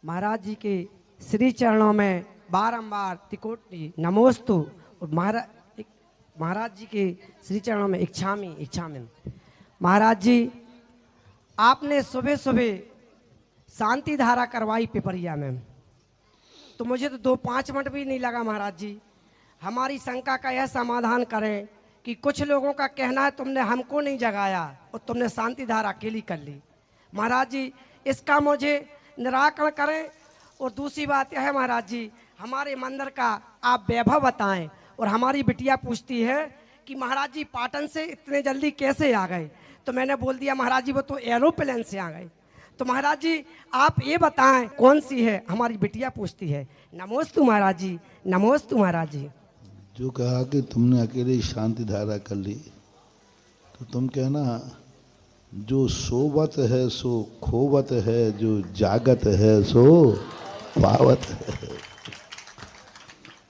महाराज जी के श्री चरणों में बारंबार तिकोटी नमोस्तु। और महाराज जी के श्री चरणों में इच्छामी। महाराज जी, आपने सुबह सुबह शांति धारा करवाई पिपरिया में, तो मुझे तो 2-5 मिनट भी नहीं लगा। महाराज जी, हमारी शंका का यह समाधान करें कि कुछ लोगों का कहना है तुमने हमको नहीं जगाया और तुमने शांति धारा अकेली कर ली। महाराज जी, इसका मुझे निराकरण करें। और दूसरी बात यह है महाराज जी, हमारे मंदिर का आप वैभव बताएं। और हमारी बिटिया पूछती है कि महाराज जी पाटन से इतने जल्दी कैसे आ गए, तो मैंने बोल दिया महाराज जी वो तो एरोप्लेन से आ गए। तो महाराज जी आप ये बताएं कौन सी है, हमारी बिटिया पूछती है। नमोस्तु महाराज जी, नमोस्तु महाराज जी। जो कहा कि तुमने अकेले शांति धारा कर ली, तो तुम कहना जो सोवत है सो खोवत है, जो जागत है सो पावत है।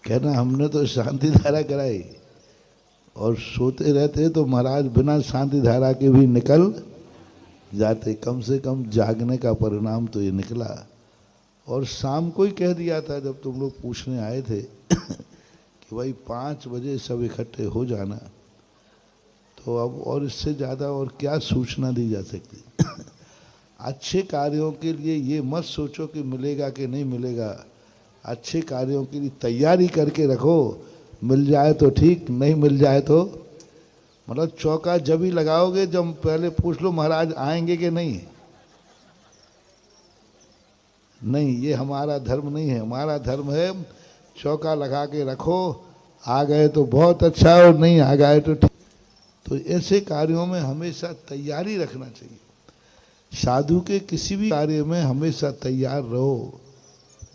कहना हमने तो शांति धारा कराई और सोते रहते तो महाराज बिना शांति धारा के भी निकल जाते। कम से कम जागने का परिणाम तो ये निकला। और शाम को ही कह दिया था जब तुम लोग पूछने आए थे कि भाई 5 बजे सब इकट्ठे हो जाना। तो अब और इससे ज़्यादा और क्या सूचना दी जा सकती। अच्छे कार्यों के लिए ये मत सोचो कि मिलेगा कि नहीं मिलेगा। अच्छे कार्यों के लिए तैयारी करके रखो, मिल जाए तो ठीक, नहीं मिल जाए तो मतलब चौका जब ही लगाओगे जब पहले पूछ लो महाराज आएंगे कि नहीं। नहीं, ये हमारा धर्म नहीं है। हमारा धर्म है चौका लगा के रखो, आ गए तो बहुत अच्छा और नहीं आ गए तो ठीक। तो ऐसे कार्यों में हमेशा तैयारी रखना चाहिए। साधु के किसी भी कार्य में हमेशा तैयार रहो।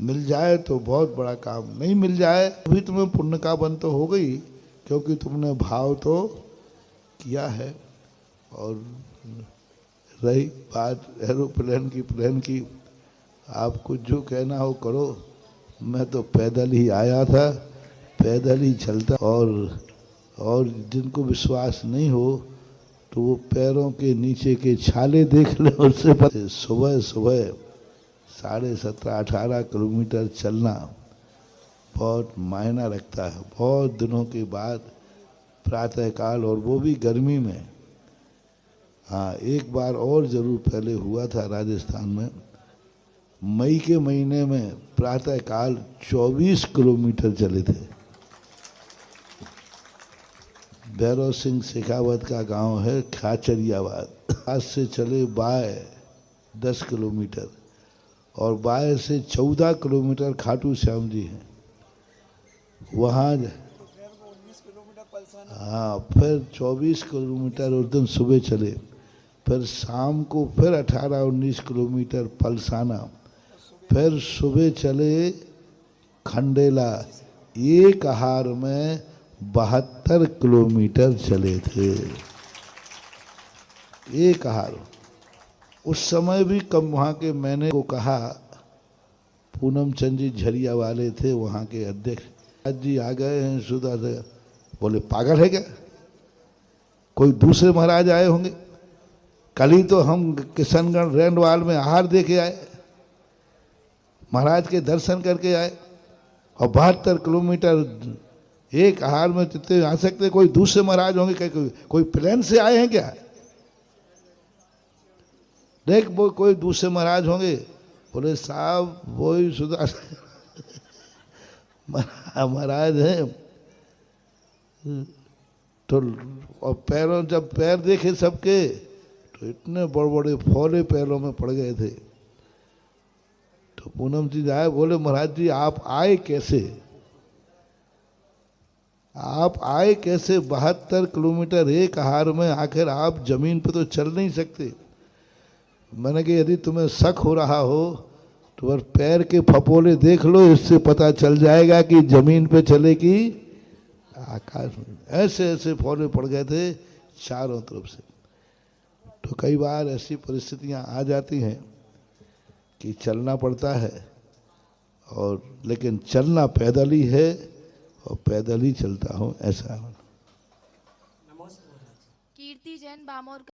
मिल जाए तो बहुत बड़ा काम, नहीं मिल जाए अभी तुम्हें पुण्य का बन तो हो गई, क्योंकि तुमने भाव तो किया है। और रही बात एरोप्लेन की प्लेन की, आपको जो कहना हो करो। मैं तो पैदल ही आया था, पैदल ही चलता। और जिनको विश्वास नहीं हो तो वो पैरों के नीचे के छाले देख ले, उससे पता। सुबह 17.5-18 किलोमीटर चलना बहुत मायना रखता है। बहुत दिनों के बाद प्रातःकाल, और वो भी गर्मी में। हाँ, एक बार और ज़रूर पहले हुआ था राजस्थान में, मई के महीने में प्रातःकाल 24 किलोमीटर चले थे। भैरव सिंह शेखावत का गांव है खाचरियाबाद। आज से चले बाय 10 किलोमीटर और बाय से 14 किलोमीटर खाटू श्याम जी हैं वहाँ। हाँ, फिर 24 किलोमीटर उस दिन सुबह चले, फिर शाम को फिर 18-19 किलोमीटर पलसाना, फिर सुबह चले खंडेला। एक आहार में 72 किलोमीटर चले थे। एक आहार। उस समय भी कम वहाँ के, मैंने को कहा, पूनम चंद जी झरिया वाले थे वहाँ के अध्यक्ष। आज जी आ गए हैं सुधा से। बोले पागल है क्या, कोई दूसरे महाराज आए होंगे। कल ही तो हम किशनगढ़ रेंडवाल में आहार दे के आए, महाराज के दर्शन करके आए। और 72 किलोमीटर एक आहार में जितने आ सकते, कोई दूसरे महाराज होंगे क्या, कोई प्लेन से आए हैं क्या। देख वो कोई दूसरे महाराज होंगे। बोले साहब वही सुधा महाराज हैं। तो और पैरों, जब पैर देखे सबके तो इतने बड़े बड़े फौले पैरों में पड़ गए थे। तो पूनम जी आए, बोले महाराज जी आप आए कैसे, आप आए कैसे 72 किलोमीटर एक आहार में, आखिर आप जमीन पे तो चल नहीं सकते। मैंने कहा यदि तुम्हें शक हो रहा हो तो बस पैर के फपोले देख लो, इससे पता चल जाएगा कि जमीन पे चले कि आकाश में। ऐसे ऐसे फौले पड़ गए थे चारों तरफ से। तो कई बार ऐसी परिस्थितियां आ जाती हैं कि चलना पड़ता है, और लेकिन चलना पैदल ही है और पैदल ही चलता हूँ, ऐसा। कीर्ति जैन बामोर।